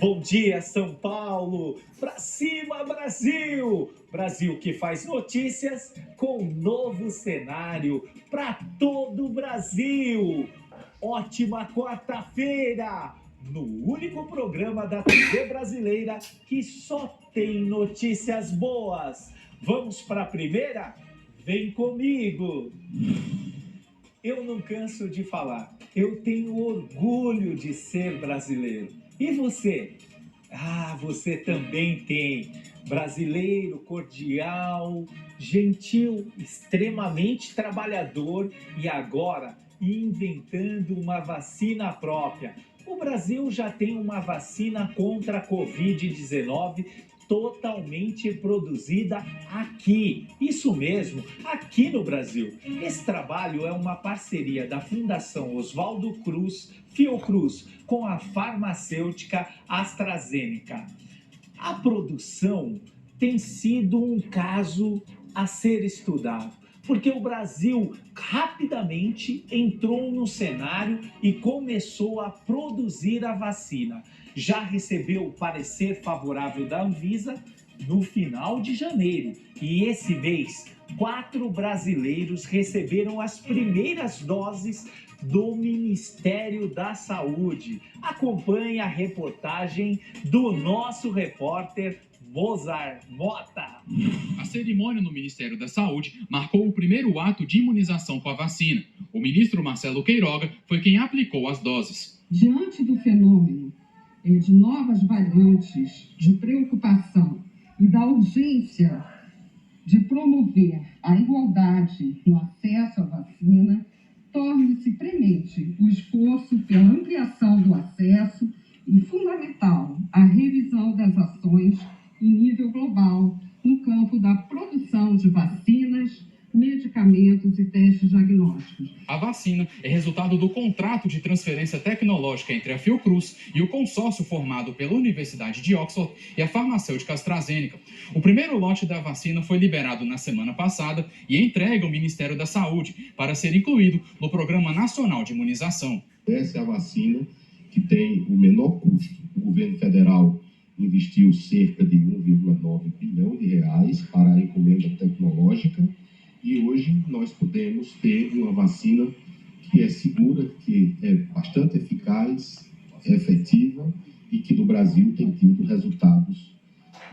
Bom dia, São Paulo! Pra cima, Brasil! Brasil que faz notícias com um novo cenário para todo o Brasil! Ótima quarta-feira! No único programa da TV brasileira que só tem notícias boas. Vamos para a primeira? Vem comigo! Eu não canso de falar, eu tenho orgulho de ser brasileiro. E você? Ah, você também tem. Brasileiro, cordial, gentil, extremamente trabalhador e agora inventando uma vacina própria. O Brasil já tem uma vacina contra a Covid-19 totalmente produzida aqui. Isso mesmo, aqui no Brasil. Esse trabalho é uma parceria da Fundação Oswaldo Cruz, Fiocruz, com a farmacêutica AstraZeneca. A produção tem sido um caso a ser estudado, porque o Brasil rapidamente entrou no cenário e começou a produzir a vacina. Já recebeu o parecer favorável da Anvisa no final de janeiro. E esse mês, 4 brasileiros receberam as primeiras doses do Ministério da Saúde. Acompanhe a reportagem do nosso repórter Mozart Mota. A cerimônia no Ministério da Saúde marcou o primeiro ato de imunização com a vacina. O ministro Marcelo Queiroga foi quem aplicou as doses. Diante do fenômeno de novas variantes, de preocupação e da urgência de promover a igualdade no acesso à vacina, torne-se premente o esforço pela ampliação do acesso e, fundamental, a revisão das ações em nível global no campo da produção de vacinas, medicamentos e testes diagnósticos. A vacina é resultado do contrato de transferência tecnológica entre a Fiocruz e o consórcio formado pela Universidade de Oxford e a farmacêutica AstraZeneca. O primeiro lote da vacina foi liberado na semana passada e entregue ao Ministério da Saúde para ser incluído no Programa Nacional de Imunização. Essa é a vacina que tem o menor custo. O governo federal investiu cerca de 1,9 bilhão de reais para a encomenda tecnológica. E hoje nós podemos ter uma vacina que é segura, que é bastante eficaz, efetiva e que no Brasil tem tido resultados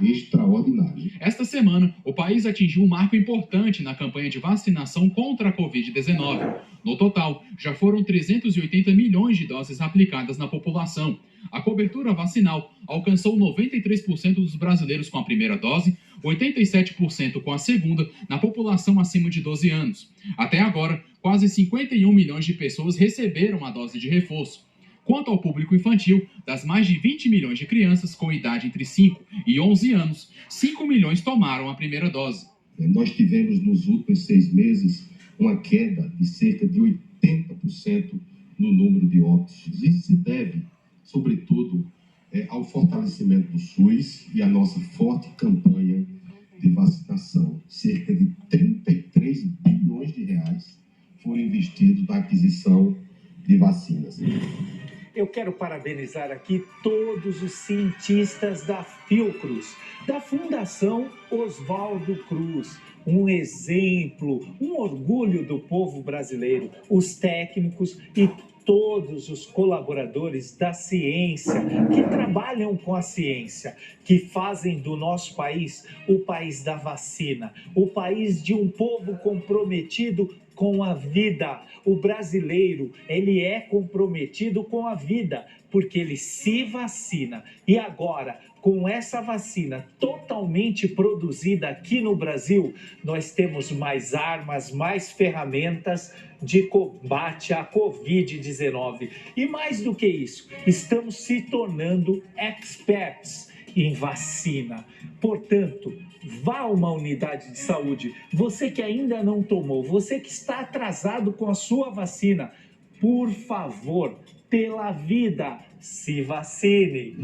extraordinários. Esta semana, o país atingiu um marco importante na campanha de vacinação contra a Covid-19. No total, já foram 380 milhões de doses aplicadas na população. A cobertura vacinal alcançou 93% dos brasileiros com a primeira dose, 87% com a segunda, na população acima de 12 anos. Até agora, quase 51 milhões de pessoas receberam a dose de reforço. Quanto ao público infantil, das mais de 20 milhões de crianças com idade entre 5 e 11 anos, 5 milhões tomaram a primeira dose. Nós tivemos nos últimos 6 meses uma queda de cerca de 80% no número de óbitos. Isso se deve, sobretudo, ao fortalecimento do SUS e à nossa forte campanha de vacinação. Cerca de 33 bilhões de reais foram investidos na aquisição de vacinas. Eu quero parabenizar aqui todos os cientistas da Fiocruz, da Fundação Oswaldo Cruz. Um exemplo, um orgulho do povo brasileiro, os técnicos e todos os colaboradores da ciência, que trabalham com a ciência, que fazem do nosso país o país da vacina, o país de um povo comprometido com a vida. O brasileiro, ele é comprometido com a vida, porque ele se vacina. E agora, com essa vacina totalmente produzida aqui no Brasil, nós temos mais armas, mais ferramentas de combate à Covid-19. E mais do que isso, estamos se tornando experts em vacina. Portanto, vá a uma unidade de saúde. Você que ainda não tomou, você que está atrasado com a sua vacina, por favor, pela vida, se vacine.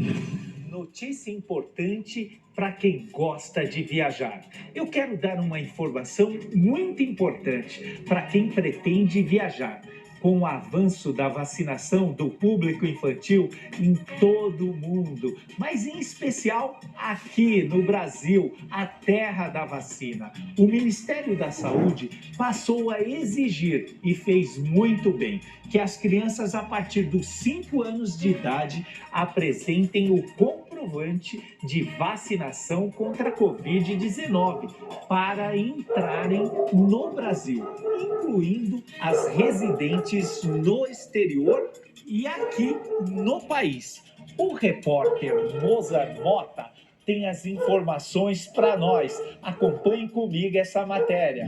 Notícia importante para quem gosta de viajar. Eu quero dar uma informação muito importante para quem pretende viajar. com o avanço da vacinação do público infantil em todo o mundo, mas em especial aqui no Brasil, a terra da vacina. O Ministério da Saúde passou a exigir, e fez muito bem, que as crianças a partir dos 5 anos de idade apresentem o comprovante de vacinação contra a Covid-19 para entrarem no Brasil, incluindo as residentes no exterior e aqui no país. O repórter Mozart Mota tem as informações para nós. Acompanhe comigo essa matéria.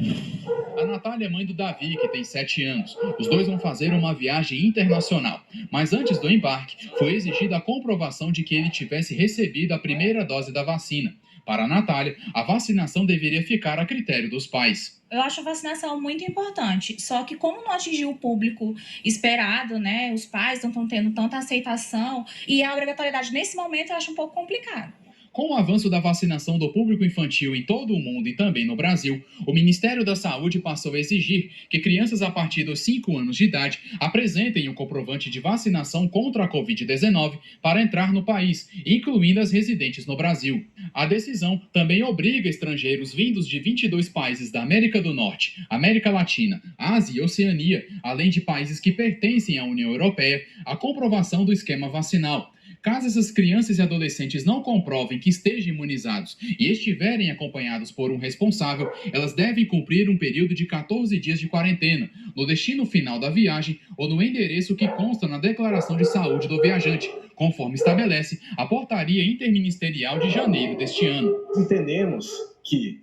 A Natália é mãe do Davi, que tem 7 anos. Os dois vão fazer uma viagem internacional. Mas antes do embarque, foi exigida a comprovação de que ele tivesse recebido a primeira dose da vacina. Para a Natália, a vacinação deveria ficar a critério dos pais. Eu acho a vacinação muito importante, só que como não atingiu o público esperado, né, os pais não estão tendo tanta aceitação e a obrigatoriedade nesse momento eu acho um pouco complicado. Com o avanço da vacinação do público infantil em todo o mundo e também no Brasil, o Ministério da Saúde passou a exigir que crianças a partir dos 5 anos de idade apresentem o comprovante de vacinação contra a Covid-19 para entrar no país, incluindo as residentes no Brasil. A decisão também obriga estrangeiros vindos de 22 países da América do Norte, América Latina, Ásia e Oceania, além de países que pertencem à União Europeia, a comprovação do esquema vacinal. Caso essas crianças e adolescentes não comprovem que estejam imunizados e estiverem acompanhados por um responsável, elas devem cumprir um período de 14 dias de quarentena, no destino final da viagem ou no endereço que consta na declaração de saúde do viajante, conforme estabelece a portaria interministerial de janeiro deste ano. Entendemos que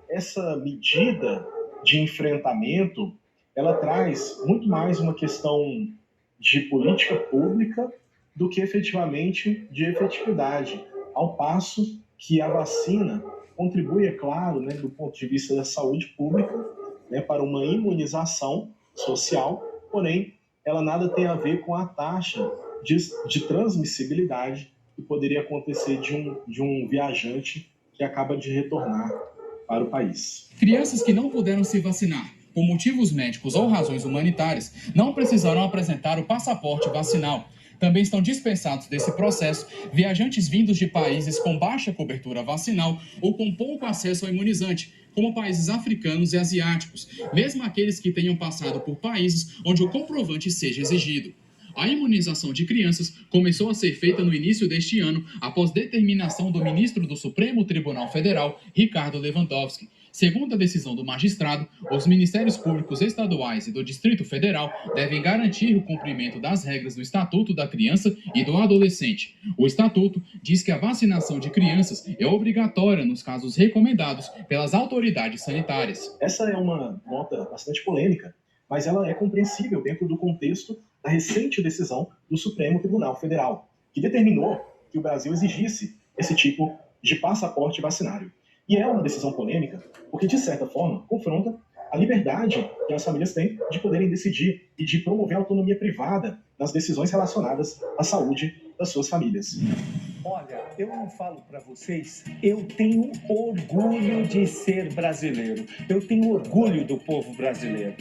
essa medida de enfrentamento, ela traz muito mais uma questão de política pública do que efetivamente de efetividade, ao passo que a vacina contribui, é claro, do ponto de vista da saúde pública, para uma imunização social, porém, ela nada tem a ver com a taxa de transmissibilidade que poderia acontecer de um viajante que acaba de retornar para o país. Crianças que não puderam se vacinar por motivos médicos ou razões humanitárias não precisarão apresentar o passaporte vacinal. Também estão dispensados desse processo viajantes vindos de países com baixa cobertura vacinal ou com pouco acesso ao imunizante, como países africanos e asiáticos, mesmo aqueles que tenham passado por países onde o comprovante seja exigido. A imunização de crianças começou a ser feita no início deste ano, após determinação do ministro do Supremo Tribunal Federal, Ricardo Lewandowski. Segundo a decisão do magistrado, os Ministérios Públicos Estaduais e do Distrito Federal devem garantir o cumprimento das regras do Estatuto da Criança e do Adolescente. O Estatuto diz que a vacinação de crianças é obrigatória nos casos recomendados pelas autoridades sanitárias. Essa é uma nota bastante polêmica, mas ela é compreensível dentro do contexto da recente decisão do Supremo Tribunal Federal, que determinou que o Brasil exigisse esse tipo de passaporte vacinário. E é uma decisão polêmica, porque, de certa forma, confronta a liberdade que as famílias têm de poderem decidir e de promover a autonomia privada nas decisões relacionadas à saúde das suas famílias. Olha, eu não falo para vocês, eu tenho orgulho de ser brasileiro. Eu tenho orgulho do povo brasileiro.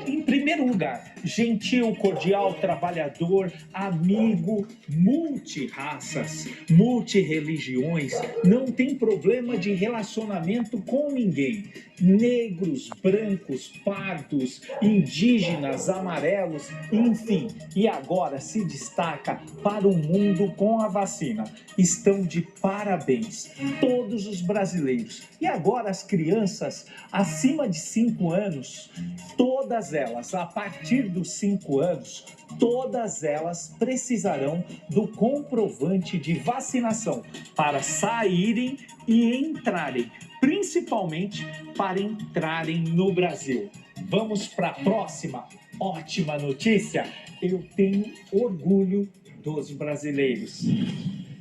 Em primeiro lugar, gentil, cordial, trabalhador, amigo, multirraças, multirreligiões, não tem problema de relacionamento com ninguém. Negros, brancos, pardos, indígenas, amarelos, enfim. E agora se destaca para o mundo com a vacina. Estão de parabéns todos os brasileiros. E agora as crianças acima de 5 anos, todas elas, a partir dos 5 anos, todas elas precisarão do comprovante de vacinação para saírem e entrarem, principalmente para entrarem no Brasil. Vamos para a próxima ótima notícia. Eu tenho orgulho dos brasileiros.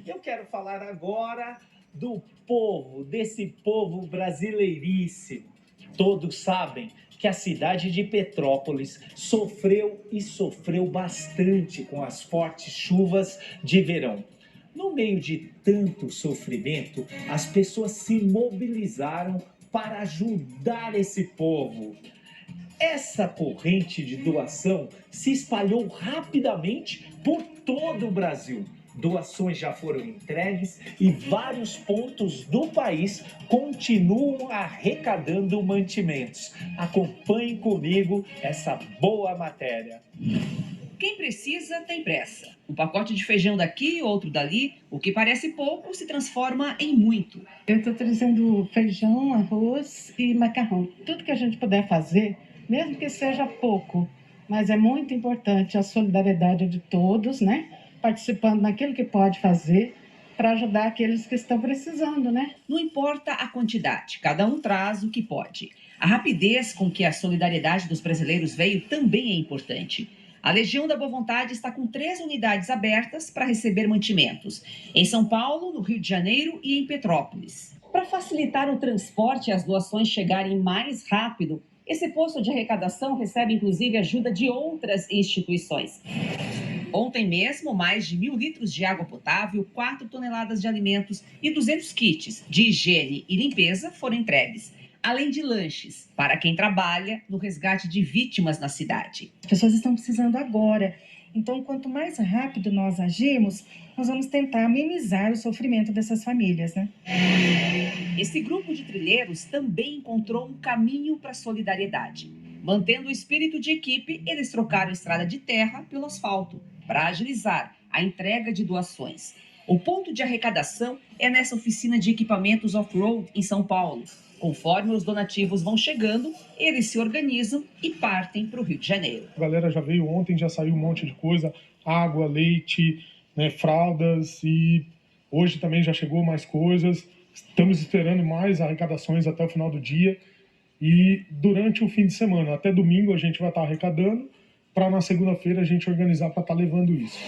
Eu quero falar agora do povo, desse povo brasileiríssimo. Todos sabem que a cidade de Petrópolis sofreu bastante com as fortes chuvas de verão. No meio de tanto sofrimento, as pessoas se mobilizaram para ajudar esse povo. Essa corrente de doação se espalhou rapidamente por todo o Brasil. Doações já foram entregues e vários pontos do país continuam arrecadando mantimentos. Acompanhe comigo essa boa matéria. Quem precisa tem pressa. Um pacote de feijão daqui, outro dali, o que parece pouco se transforma em muito. Eu estou trazendo feijão, arroz e macarrão. Tudo que a gente puder fazer, mesmo que seja pouco, mas é muito importante a solidariedade de todos, né? Participando naquilo que pode fazer para ajudar aqueles que estão precisando, né? Não importa a quantidade, cada um traz o que pode. A rapidez com que a solidariedade dos brasileiros veio também é importante. A Legião da Boa Vontade está com 3 unidades abertas para receber mantimentos, em São Paulo, no Rio de Janeiro e em Petrópolis. Para facilitar o transporte e as doações chegarem mais rápido, esse posto de arrecadação recebe inclusive ajuda de outras instituições. Ontem mesmo, mais de 1.000 litros de água potável, 4 toneladas de alimentos e 200 kits de higiene e limpeza foram entregues, além de lanches para quem trabalha no resgate de vítimas na cidade. As pessoas estão precisando agora. Então, quanto mais rápido nós agirmos, nós vamos tentar minimizar o sofrimento dessas famílias, né? Esse grupo de trilheiros também encontrou um caminho para a solidariedade. Mantendo o espírito de equipe, eles trocaram a estrada de terra pelo asfalto, para agilizar a entrega de doações. O ponto de arrecadação é nessa oficina de equipamentos off-road em São Paulo. Conforme os donativos vão chegando, eles se organizam e partem para o Rio de Janeiro. A galera já veio ontem, já saiu um monte de coisa, água, leite, né, fraldas, e hoje também já chegou mais coisas. Estamos esperando mais arrecadações até o final do dia e durante o fim de semana, até domingo a gente vai estar arrecadando, para na segunda-feira a gente organizar para estar levando isso.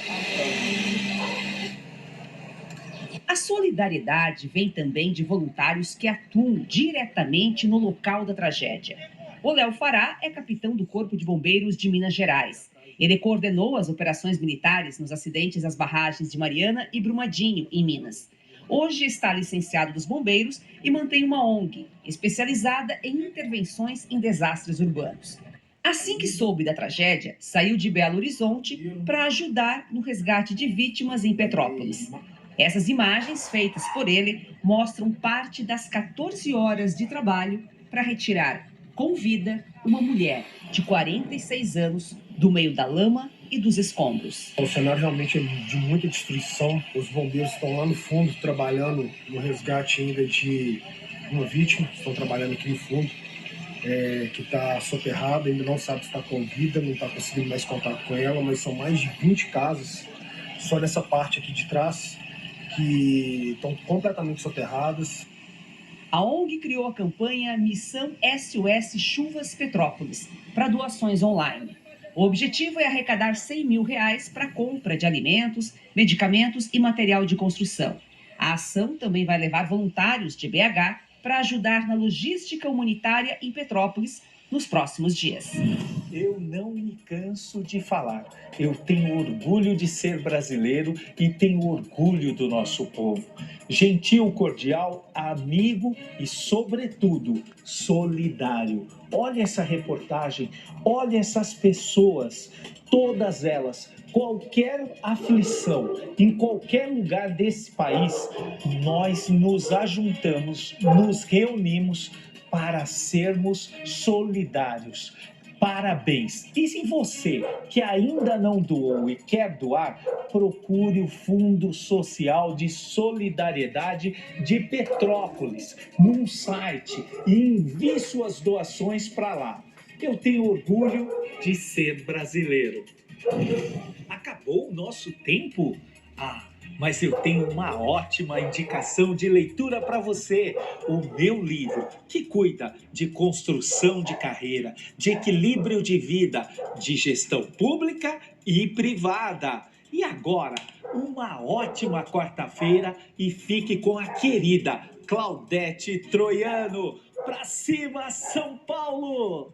A solidariedade vem também de voluntários que atuam diretamente no local da tragédia. O Léo Fará é capitão do Corpo de Bombeiros de Minas Gerais. Ele coordenou as operações militares nos acidentes às barragens de Mariana e Brumadinho, em Minas. Hoje está licenciado dos bombeiros e mantém uma ONG, especializada em intervenções em desastres urbanos. Assim que soube da tragédia, saiu de Belo Horizonte para ajudar no resgate de vítimas em Petrópolis. Essas imagens, feitas por ele, mostram parte das 14 horas de trabalho para retirar com vida uma mulher de 46 anos do meio da lama e dos escombros. O cenário realmente é de muita destruição. Os bombeiros estão lá no fundo trabalhando no resgate ainda de uma vítima. Estão trabalhando aqui no fundo, que está soterrada, ainda não sabe se está com vida, não está conseguindo mais contato com ela, mas são mais de 20 casas só nessa parte aqui de trás que estão completamente soterradas. A ONG criou a campanha Missão SOS Chuvas Petrópolis para doações online. O objetivo é arrecadar R$100 mil para a compra de alimentos, medicamentos e material de construção. A ação também vai levar voluntários de BH para ajudar na logística humanitária em Petrópolis nos próximos dias. Eu não me canso de falar. Eu tenho orgulho de ser brasileiro e tenho orgulho do nosso povo. Gentil, cordial, amigo e, sobretudo, solidário. Olha essa reportagem, olha essas pessoas, todas elas. Qualquer aflição, em qualquer lugar desse país, nós nos ajuntamos, nos reunimos para sermos solidários. Parabéns! E se você que ainda não doou e quer doar, procure o Fundo Social de Solidariedade de Petrópolis num site e envie suas doações para lá. Eu tenho orgulho de ser brasileiro. Acabou o nosso tempo? Mas eu tenho uma ótima indicação de leitura para você. O meu livro, que cuida de construção de carreira, de equilíbrio de vida, de gestão pública e privada. E agora, uma ótima quarta-feira e fique com a querida Claudete Troiano. Pra cima, São Paulo!